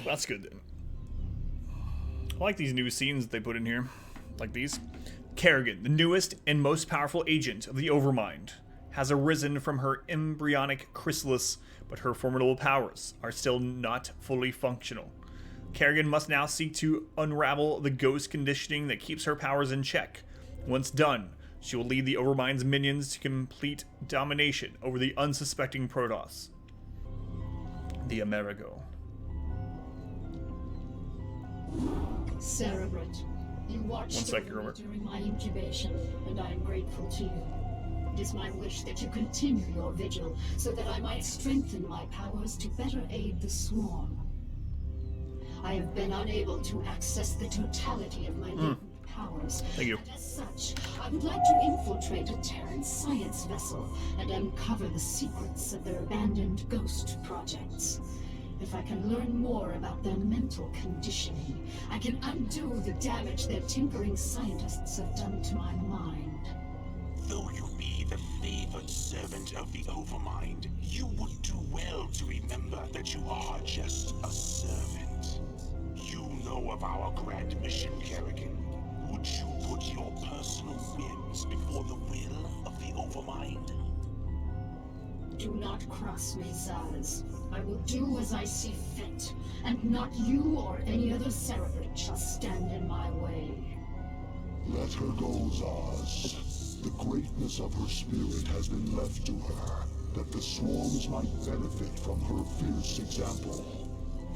That's good then. I like these new scenes that they put in here. Like these. Kerrigan, the newest and most powerful agent of the Overmind, has arisen from her embryonic chrysalis, but her formidable powers are still not fully functional. Kerrigan must now seek to unravel the ghost conditioning that keeps her powers in check. Once done, she will lead the Overmind's minions to complete domination over the unsuspecting Protoss. The Amerigo. Cerebrate, you watched over me during my incubation, and I am grateful to you. It is my wish that you continue your vigil, so that I might strengthen my powers to better aid the Swarm. I have been unable to access the totality of my latent powers. Thank you. And as such, I would like to infiltrate a Terran science vessel and uncover the secrets of their abandoned ghost projects. If I can learn more about their mental conditioning, I can undo the damage their tinkering scientists have done to my mind. Though you be the favored servant of the Overmind, you would do well to remember that you are just a servant. You know of our grand mission, Kerrigan. Would you put your personal whims before the will of the Overmind? Do not cross me, Zaz. I will do as I see fit, and not you or any other Cerebrate shall stand in my way. Let her go, Zaz. The greatness of her spirit has been left to her, that the swarms might benefit from her fierce example.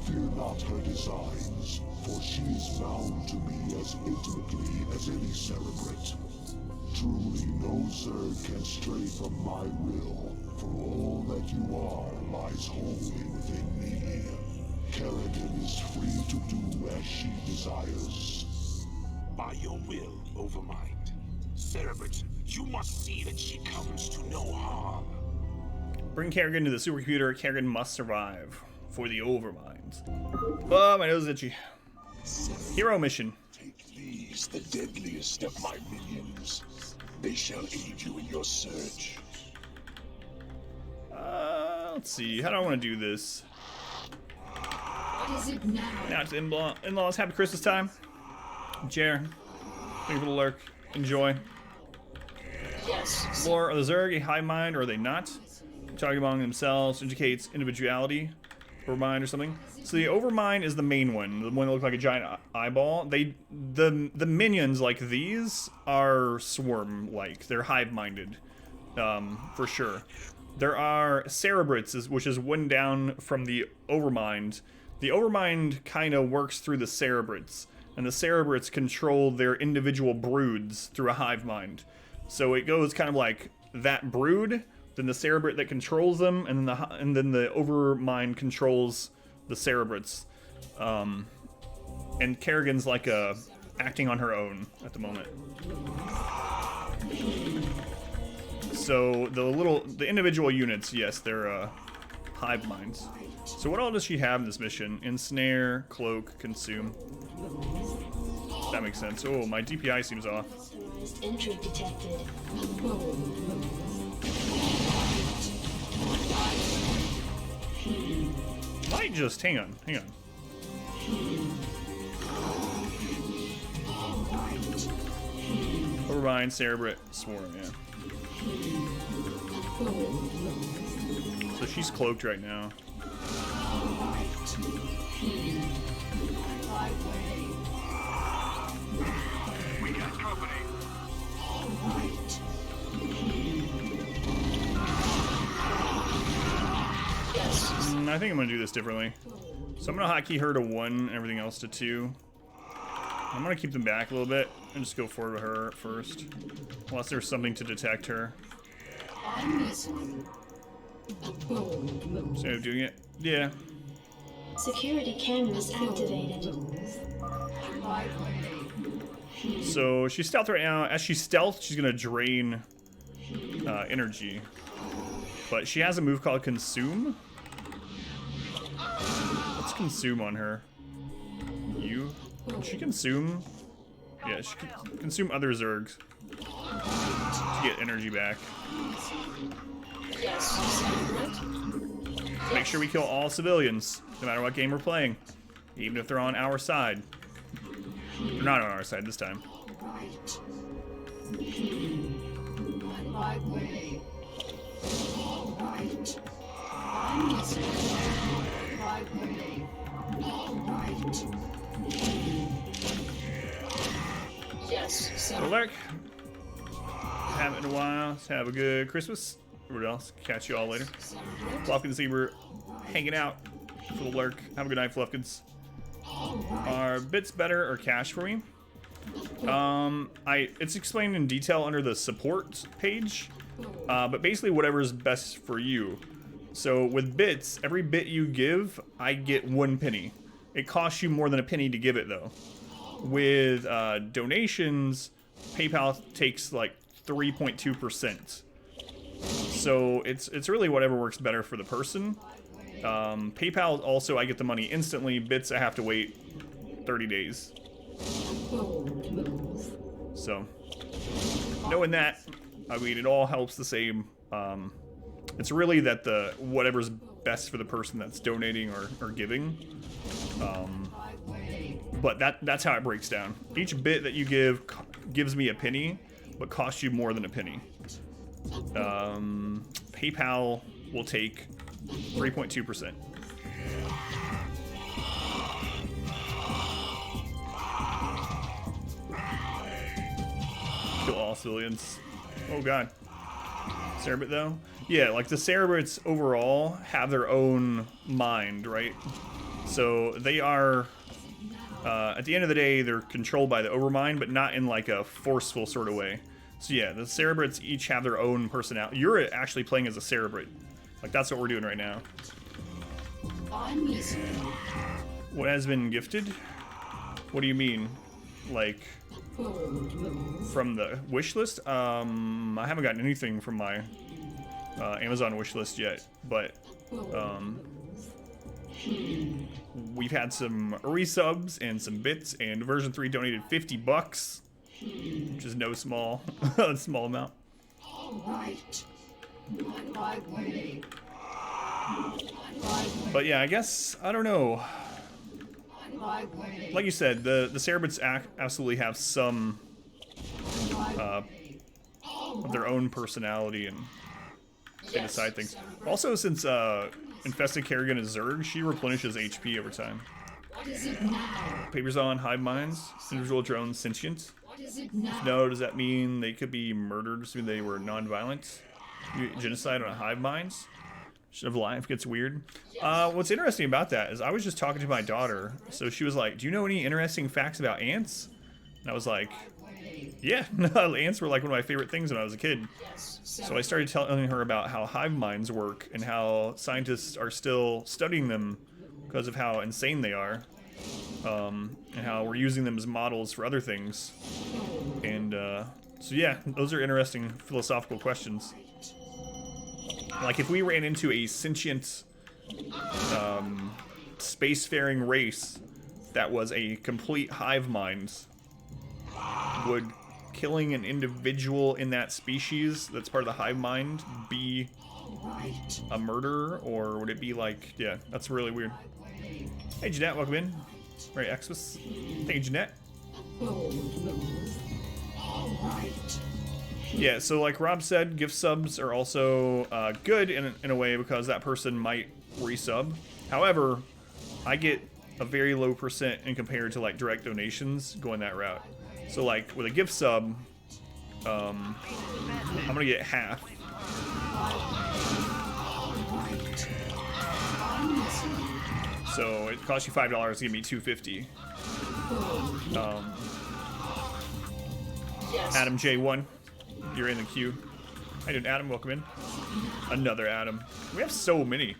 Fear not her designs, for she is bound to me as intimately as any Cerebrate. Truly no Zerg can stray from my will, for all that you are lies wholly within me. Kerrigan is free to do as she desires. By your will, Overmind. Cerebrate, you must see that she comes to no harm. Bring Kerrigan to the supercomputer. Kerrigan must survive for the Overmind. Oh, my nose is itchy. Hero mission. Take these, the deadliest of my minions. They shall aid you in your search. Let's see. How do I want to do this? What is it now? Now to in-laws. Happy Christmas time. Jer. Thank you for the lurk. Enjoy. Yes. Lore, are the Zerg a hive mind or are they not? Talking among themselves indicates individuality. Overmind or something. So the Overmind is the main one, the one that looks like a giant eyeball. The minions like these are swarm-like. They're hive-minded, for sure. There are Cerebrates, which is one down from the Overmind. The Overmind kind of works through the Cerebrates, and the Cerebrates control their individual broods through a hive mind. So it goes kind of like that brood, then the Cerebrate that controls them, and then the Overmind controls the Cerebrates. And Kerrigan's like acting on her own at the moment. So the individual units, yes, they're hive minds. So what all does she have in this mission? Ensnare, cloak, consume. That makes sense. Oh, my DPI seems off. Entry detected. Might just hang on. Overmind, Cerebrate, Swarm, yeah. So she's cloaked right now. We got company. I think I'm gonna do this differently. So I'm gonna hotkey her to 1 and everything else to 2. I'm gonna keep them back a little bit and just go forward with her first. Unless there's something to detect her. I'm listening. A bold move. So doing it? Yeah. Security cameras activated. My way. So she's stealth right now. As she's stealth, she's gonna drain energy. But she has a move called Consume. Let's consume on her. You? Can she consume? Yeah, she can consume other Zergs to get energy back. Yes, Cerebrate. Make sure we kill all civilians, no matter what game we're playing. Even if they're on our side. They're not on our side this time. Right. On my way. All right. I'm listening. On my way. All right. Yes, sir. So, Lurk. Haven't in a while. Let's have a good Christmas. What else? Catch you all later. Fluffkins, see we're hanging out for the Lurk. Have a good night, Fluffkins. Are bits better or cash for me? It's explained in detail under the support page, but basically whatever's best for you. So with bits, every bit you give, I get 1 penny. It costs you more than a penny to give it though. With donations, PayPal takes like 3.2%. So it's really whatever works better for the person. PayPal also, I get the money instantly. Bits, I have to wait 30 days. So, knowing that, I mean, it all helps the same. It's really that whatever's best for the person that's donating or giving. But that's how it breaks down. Each bit that you give gives me a penny, but costs you more than a penny. PayPal will take 3.2%. Kill all civilians. Oh god. Cerebrate though? Yeah, like the Cerebrates overall have their own mind, right? So they are, at the end of the day, they're controlled by the Overmind, but not in like a forceful sort of way. So yeah, the Cerebrates each have their own personality. You're actually playing as a Cerebrate. Like that's what we're doing right now. What has been gifted? What do you mean? Like from the wish list? I haven't gotten anything from my Amazon wish list yet, but we've had some resubs and some bits, and version 3 donated $50, which is no small small amount. All right. On my way. But yeah, I guess I don't know. On my way. Like you said, the Cerebrates absolutely have some of their own personality, and they decide things. Also, since Infested Kerrigan is Zerg, she replenishes HP over time. What is it now? Papers on hive minds, individual drones sentient. What is it now? No, does that mean they could be murdered? So they were non-violent? Genocide on hive minds? Of life gets weird. What's interesting about that is I was just talking to my daughter, so she was like, "Do you know any interesting facts about ants?" And I was like, "Yeah, ants were like one of my favorite things when I was a kid." So I started telling her about how hive minds work and how scientists are still studying them because of how insane they are, and how we're using them as models for other things. And so yeah, those are interesting philosophical questions. Like if we ran into a sentient spacefaring race that was a complete hive mind, would killing an individual in that species that's part of the hive mind be a murder, or would it be like, yeah, that's really weird. Hey Jeanette, welcome in. Right, Xmas. Thank you, Jeanette. Yeah, so like Rob said, gift subs are also good in a way because that person might resub. However, I get a very low percent in compared to like direct donations going that route. So like with a gift sub, I'm gonna get half. So it costs you $5 to give me $2.50. Adam J1. You're in the queue. How you doing, Adam? Welcome in. Another Adam. We have so many.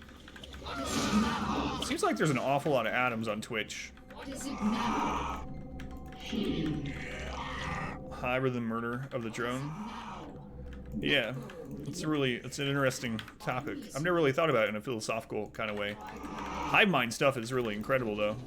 Seems like there's an awful lot of Adams on Twitch. Higher than murder of the drone. Yeah, it's an interesting topic. I've never really thought about it in a philosophical kind of way. Hive mind stuff is really incredible, though.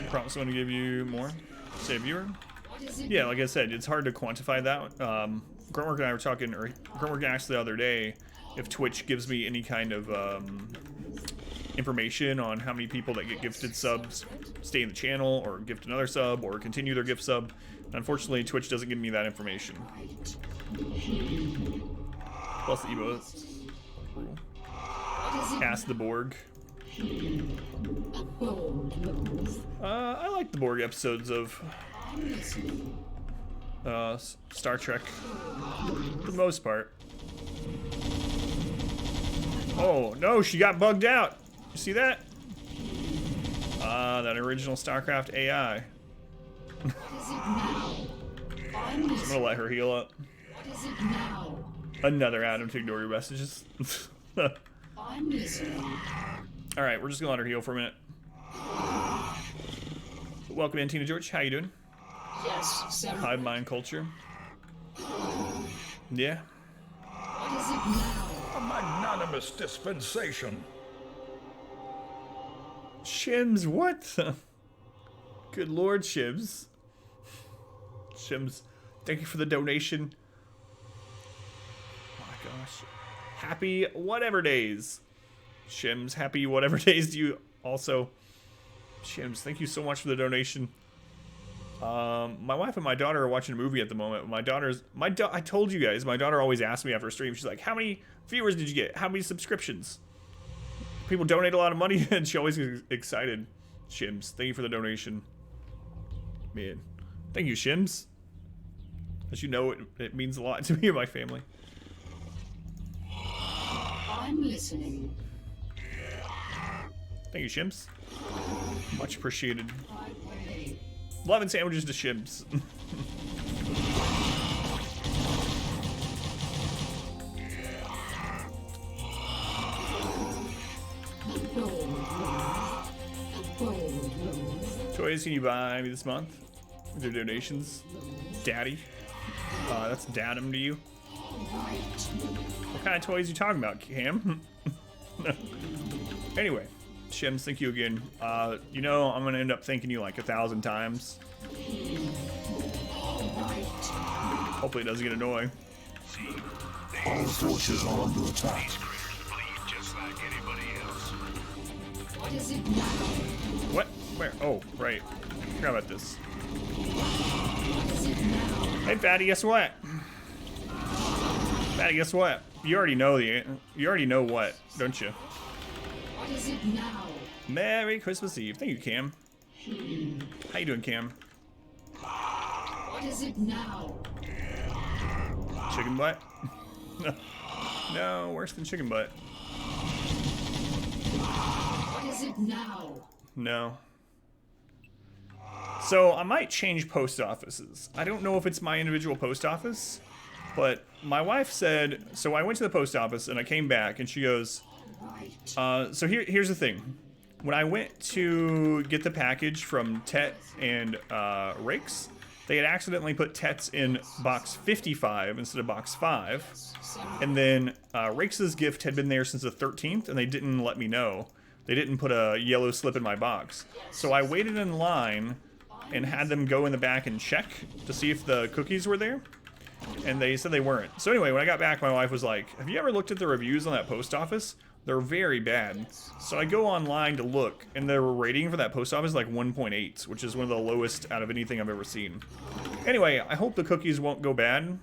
Prompt someone to give you more? Say a viewer? Yeah, like I said, it's hard to quantify that. Gruntwork and I were talking, or Gruntwork asked the other day if Twitch gives me any kind of information on how many people that get gifted subs stay in the channel, or gift another sub, or continue their gift sub. Unfortunately, Twitch doesn't give me that information. Plus the emotes. Ask the Borg. I like the Borg episodes of Star Trek for the most part. Oh no, she got bugged out. You see that? That original StarCraft AI. I'm gonna let her heal up. Another Adam to ignore your messages. Alright, we're just gonna let her heal for a minute. Welcome in, Tina George. How you doing? Yes, Hive mind culture. Yeah. What is it now? A magnanimous dispensation. Shims, what? Good lord, Shims. Shims, thank you for the donation. Oh my gosh. Happy whatever days. Shims, happy whatever days to you also. Shims, thank you so much for the donation. My wife and my daughter are watching a movie at the moment. I told you guys, my daughter always asks me after a stream, she's like, how many viewers did you get? How many subscriptions? People donate a lot of money, and she always gets excited. Shims, thank you for the donation. Man, thank you, Shims. As you know, it means a lot to me and my family. I'm listening. Thank you, Shims. Much appreciated. 11 sandwiches to Shims. Toys can you buy me this month? With your donations? Daddy? That's daddum to you. What kind of toys are you talking about, Cam? Anyway, Shims, thank you again. You know, I'm gonna end up thanking you like 1,000 times. Hopefully it doesn't get annoying. Our forces are under attack. What is it now? What? Where? Oh, right. Forgot about this. What is it now? Hey, Fatty, guess what? Fatty, guess what? You already know what, don't you? What is it now? Merry Christmas Eve. Thank you, Cam. How you doing, Cam? What is it now? Chicken butt? No, worse than chicken butt. What is it now? No. So I might change post offices. I don't know if it's my individual post office, but my wife said, so I went to the post office and I came back and she goes, so here's the thing. When I went to get the package from Tet and Rakes, they had accidentally put Tet's in box 55 instead of box 5. And then Rakes' gift had been there since the 13th and they didn't let me know. They didn't put a yellow slip in my box. So I waited in line and had them go in the back and check to see if the cookies were there. And they said they weren't. So anyway, when I got back, my wife was like, have you ever looked at the reviews on that post office? They're very bad. So I go online to look, and their rating for that post office is like 1.8, which is one of the lowest out of anything I've ever seen. Anyway, I hope the cookies won't go bad.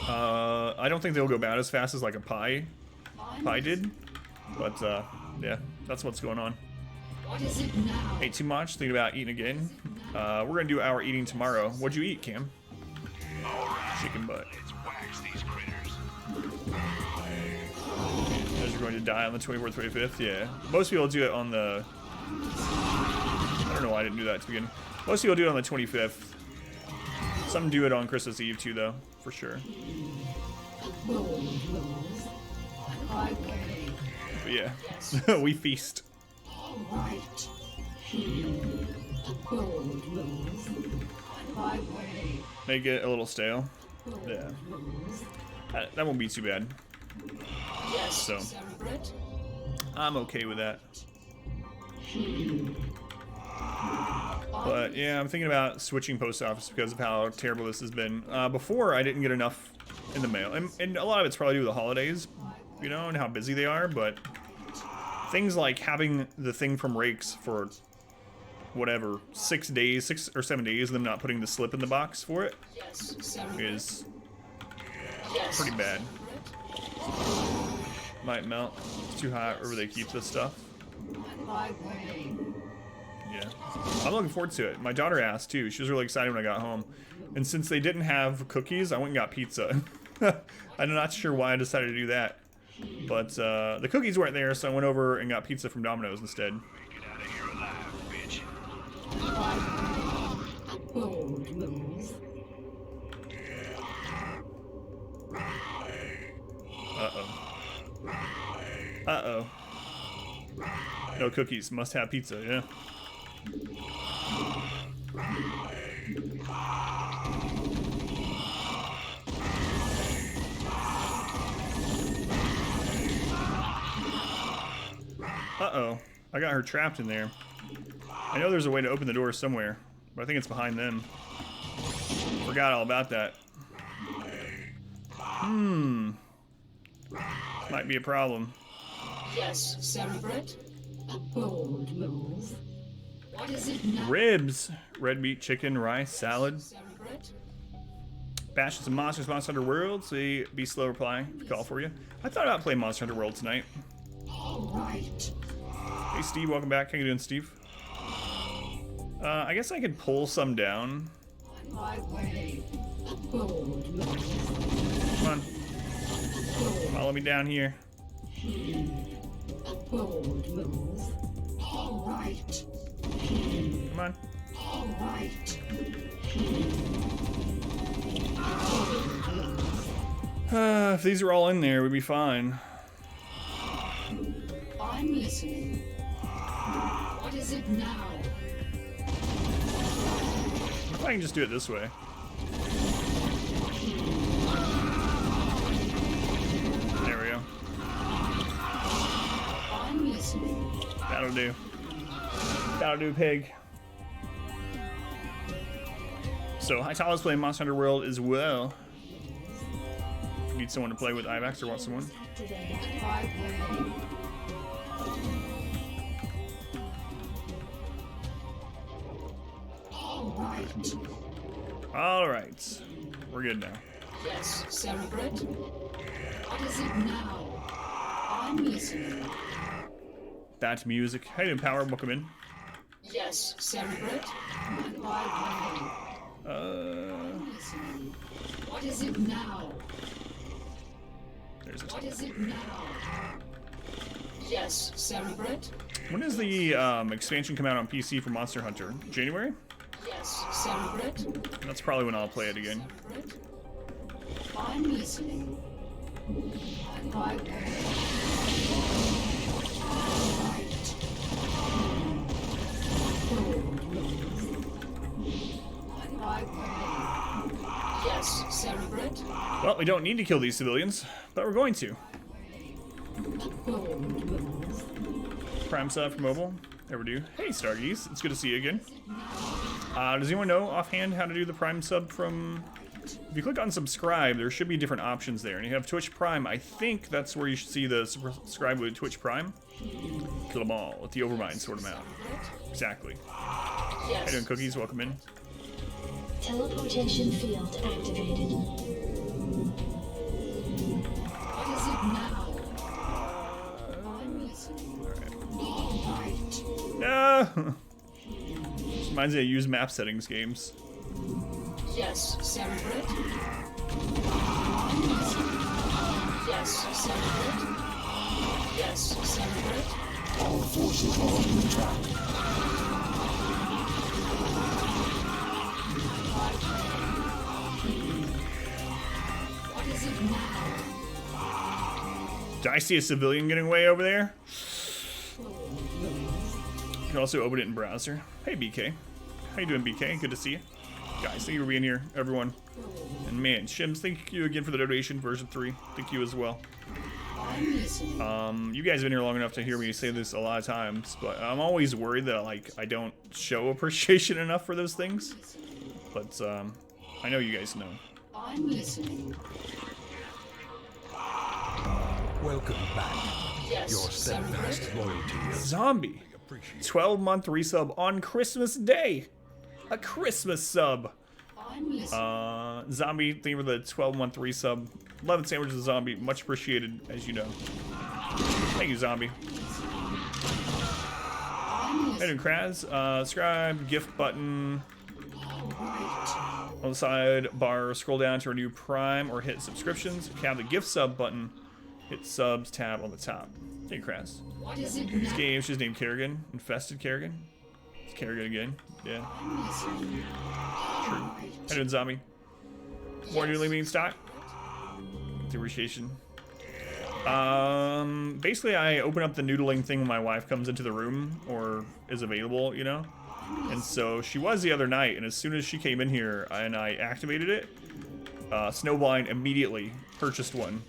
I don't think they'll go bad as fast as like a pie did. But yeah, that's what's going on. What is it now? Ate too much, thinking about eating again. We're gonna do our eating tomorrow. What'd you eat, Cam? Chicken butt. You guys are going to die on the 24th, 25th? Yeah. Most people do it on the... I don't know why I didn't do that to begin. Most people do it on the 25th. Some do it on Christmas Eve too, though, for sure. But yeah, we feast. Make it a little stale. Yeah. That won't be too bad. So, I'm okay with that. But But yeah, I'm thinking about switching post office because of how terrible this has been. Before, I didn't get enough in the mail. And a lot of it's probably due to the holidays, you know, and how busy they are. But things like having the thing from Rakes for whatever, 6 days, 6 or 7 days, and them not putting the slip in the box for it is pretty bad. Might melt. It's too hot wherever they keep this stuff. Yeah. I'm looking forward to it. My daughter asked too. She was really excited when I got home. And since they didn't have cookies, I went and got pizza. I'm not sure why I decided to do that. But the cookies weren't there, so I went over and got pizza from Domino's instead. Get out of here alive, bitch. Bold move. Uh-oh. Uh-oh. No cookies. Must have pizza, yeah. Uh-oh. I got her trapped in there. I know there's a way to open the door somewhere, but I think it's behind them. Forgot all about that. Might be a problem. Yes, Cerebrate. A bold move. What is it now? Ribs. Red meat, chicken, rice, salad. Cerebrate? Bashing some monsters, Monster Hunter World. See, be slow replying. Call for you. I thought about playing Monster Hunter World tonight. All right. Hey, Steve, welcome back. How you doing, Steve? I guess I could pull some down. On my way. A bold move. Come on. Follow me down here. A bold move. All right. Come on. All right. If these are all in there, we'd be fine. I'm listening. What is it now? If I can just do it this way. There we go. I'm listening. That'll do. That'll do, pig. So, Hytala's playing Monster Hunter World as well. If you need someone to play with IVAX or want someone. Activated. My way. All right. Alright. We're good now. Yes, Cerebrate. What is it now? I'm listening. Back to music. How you doing, Power? Welcome in. Yes, Cerebrate. On my way. I'm listening. What is it now? There's a What is it now? Yes, Cerebrate. When does the expansion come out on PC for Monster Hunter? January? Yes, Cerebrate. That's probably when I'll play it again. Cerebrate. I'm listening. On my way. On my way. Yes, Cerebrate. Well, we don't need to kill these civilians, but we're going to. Bold move. Prime sub for mobile. There we do. Hey, Stargeese. It's good to see you again. Does anyone know offhand how to do the Prime sub from... If you click on subscribe, there should be different options there. And you have Twitch Prime. I think that's where you should see the subscribe with Twitch Prime. Kill them all. Let the Overmind sort them out. Exactly. How you doing, Cookies? Welcome in. Teleportation field activated. What is it now? I'm listening. All right. No! This reminds me of use map settings games. Yes, Cerebrate. I'm listening. Yes, Cerebrate. Yes, Cerebrate. Our forces are under attack. What is it now? Did I see a civilian getting away over there? You can also open it in browser. Hey, BK. How you doing, BK? Good to see you. Guys, thank you for being here, everyone. And man, Shims, thank you again for the donation, version 3. Thank you as well. I'm listening. You guys have been here long enough to hear me say this a lot of times, but I'm always worried that like I don't show appreciation enough for those things. But I know you guys know. I'm listening. Welcome back. Yes, Your steadfast loyalty is Zombie, 12-month resub on Christmas Day. A Christmas sub. I'm listening. Zombie, thank you for the 12-month resub. 11 sandwiches of Zombie, much appreciated, as you know. Thank you, Zombie. Hey, and Kraz, subscribe, gift button on the side bar. Scroll down to renew Prime or hit subscriptions. If you have the gift sub button, hit subs tab on the top. Thank you, Kraz. What is it This now? game, she's named Kerrigan. Infested Kerrigan. It's Kerrigan again. Yeah. True. How you doing, Zombie? More newly mean stock. Appreciation. Basically, I open up the noodling thing when my wife comes into the room or is available, you know. And so she was the other night, and as soon as she came in here and I activated it, Snowblind immediately purchased one.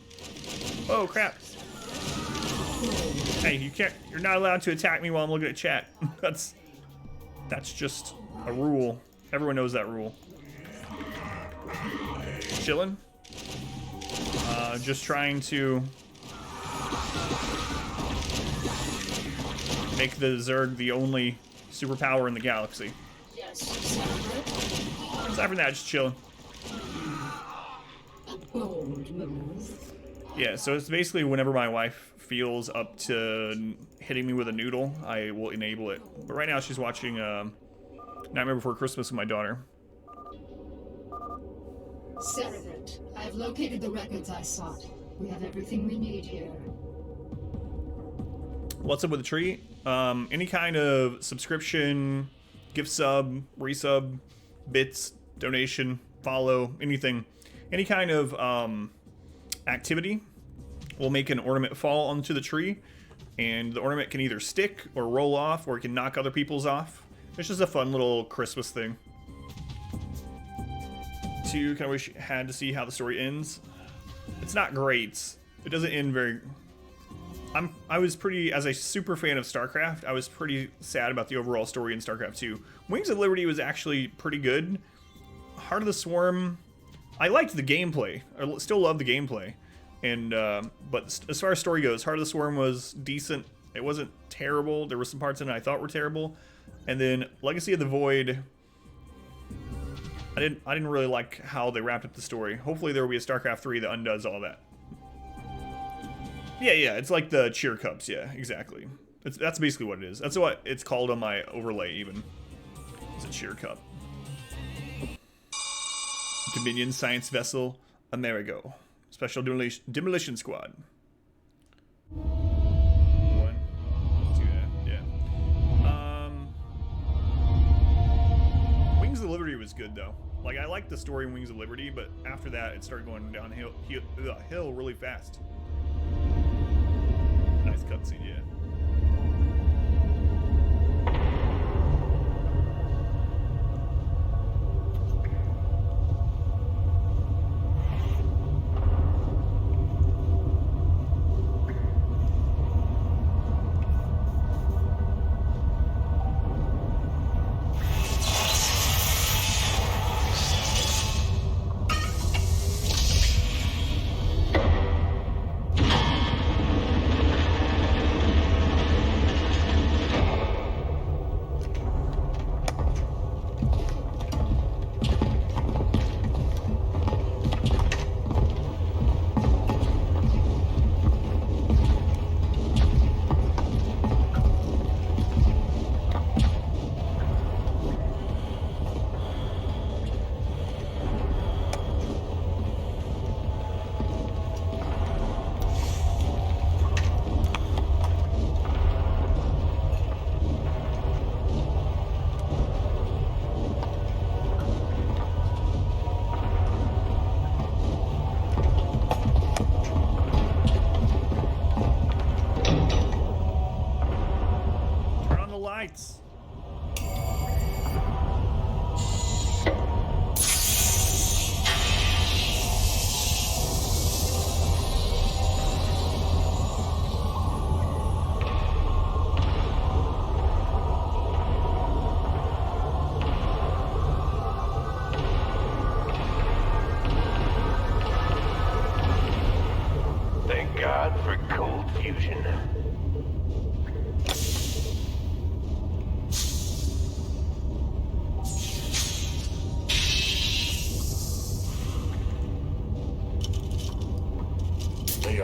Oh crap! Hey, you're not allowed to attack me while I'm looking at chat. That's just a rule. Everyone knows that rule. Chillin'. Just trying to make the Zerg the only superpower in the galaxy. Yes, Senator. Aside from that, just chilling. A bold move. Yeah, so it's basically whenever my wife feels up to hitting me with a noodle, I will enable it. But right now she's watching Nightmare Before Christmas with my daughter. Cerebrate, I have located the records I sought. We have everything we need here. What's up with the tree? Any kind of subscription, gift sub, resub, bits, donation, follow, anything. Any kind of activity will make an ornament fall onto the tree, and the ornament can either stick or roll off, or it can knock other people's off. It's just a fun little Christmas thing. 2, kind of wish you had to see how the story ends. It's not great. It doesn't end very... I was pretty, as a super fan of StarCraft, I was pretty sad about the overall story in StarCraft 2. Wings of Liberty was actually pretty good. Heart of the Swarm, I liked the gameplay. I still love the gameplay. And but as far as story goes, Heart of the Swarm was decent. It wasn't terrible. There were some parts in it I thought were terrible. And then Legacy of the Void, I didn't really like how they wrapped up the story. Hopefully there will be a StarCraft 3 that undoes all that. Yeah, it's like the cheer cups. Yeah, exactly. That's basically what it is. That's what it's called on my overlay even. It's a cheer cup. Dominion Science Vessel Amerigo. Special Demolition Squad. 1, 2, yeah. Wings of Liberty was good though. Like I liked the story in Wings of Liberty, but after that it started going downhill hill really fast. Nice cutscene, yeah.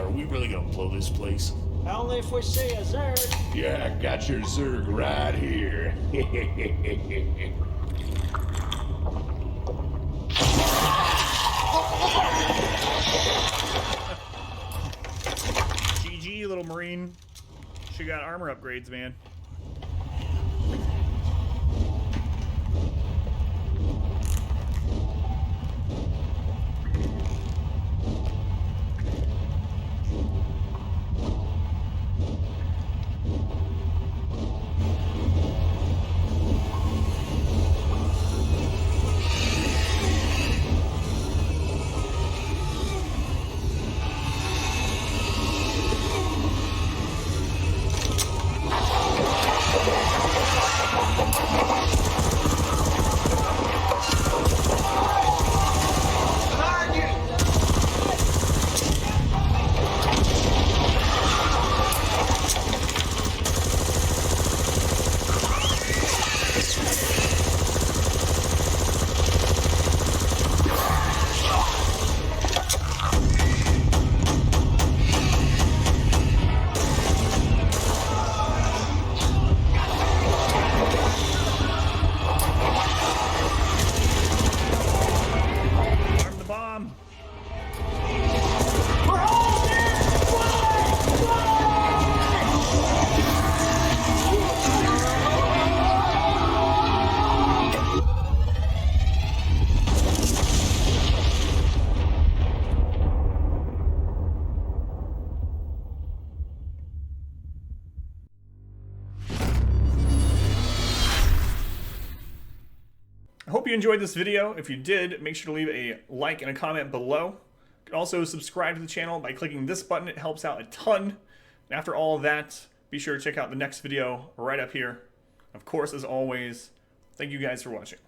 are we really gonna blow this place? Only if we see a Zerg. Yeah, I got your Zerg right here. GG, little Marine. She got armor upgrades, man. I hope you enjoyed this video. If you did, make sure to leave a like and a comment below. You can also subscribe to the channel by clicking this button. It helps out a ton. And after all of that, be sure to check out the next video right up here. Of course, as always, thank you guys for watching.